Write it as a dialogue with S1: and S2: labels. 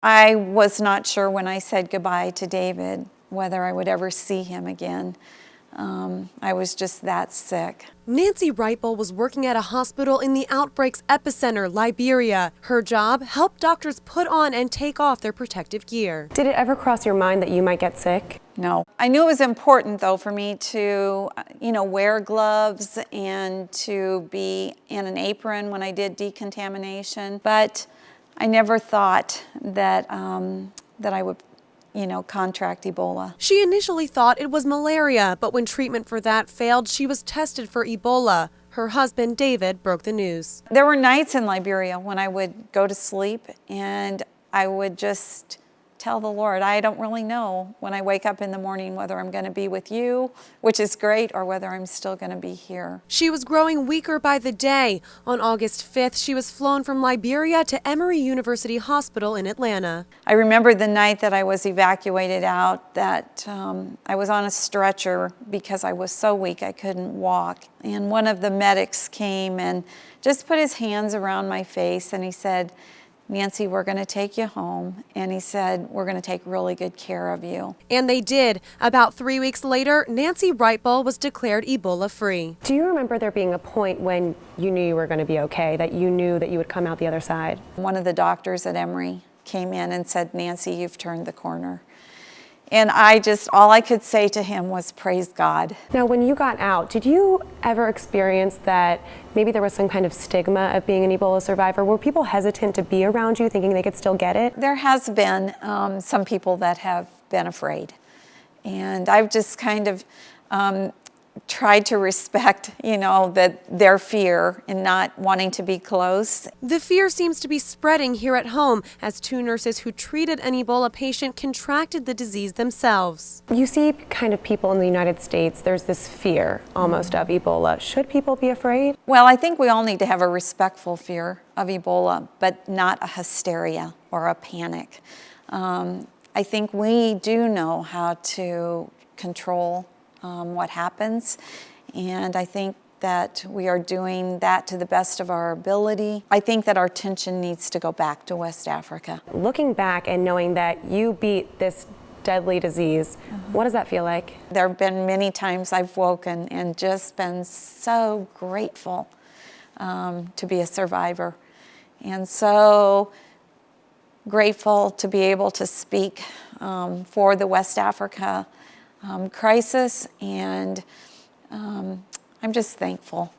S1: I was not sure when I said goodbye to David whether I would ever see him again. I was just that sick.
S2: Nancy Writebol was working at a hospital in the outbreak's epicenter, Liberia. Her job, help doctors put on and take off their protective gear.
S3: Did it ever cross your mind that you might get sick?
S1: No. I knew it was important, though, for me to, wear gloves and to be in an apron when I did decontamination. But I never thought that that I would contract Ebola.
S2: She initially thought it was malaria, but when treatment for that failed, she was tested for Ebola. Her husband, David, broke the news.
S1: There were nights in Liberia when I would go to sleep and I would just tell the Lord, I don't really know when I wake up in the morning whether I'm going to be with you, which is great, or whether I'm still going to be here.
S2: She was growing weaker by the day. On August 5th, she was flown from Liberia to Emory University Hospital in Atlanta.
S1: I remember the night that I was evacuated out that I was on a stretcher because I was so weak I couldn't walk. And one of the medics came and just put his hands around my face and he said, Nancy, we're going to take you home. And he said, we're going to take really good care of you.
S2: And they did. About 3 weeks later, Nancy Writebol was declared Ebola-free.
S3: Do you remember there being a point when you knew you were going to be okay, that you knew that you would come out the other side?
S1: One of the doctors at Emory came in and said, Nancy, you've turned the corner. And all I could say to him was, praise God.
S3: Now, when you got out, did you ever experience that maybe there was some kind of stigma of being an Ebola survivor? Were people hesitant to be around you, thinking they could still get it?
S1: There has been some people that have been afraid. And I've just kind of tried to respect, their fear and not wanting to be close.
S2: The fear seems to be spreading here at home as 2 nurses who treated an Ebola patient contracted the disease themselves.
S3: You see kind of people in the United States, there's this fear almost of Ebola. Should people be afraid?
S1: Well, I think we all need to have a respectful fear of Ebola, but not a hysteria or a panic. I think we do know how to control what happens, and I think that we are doing that to the best of our ability. I think that our attention needs to go back to West Africa.
S3: Looking back and knowing that you beat this deadly disease, what does that feel like?
S1: There have been many times I've woken and just been so grateful to be a survivor, and so grateful to be able to speak for the West Africa crisis, and I'm just thankful.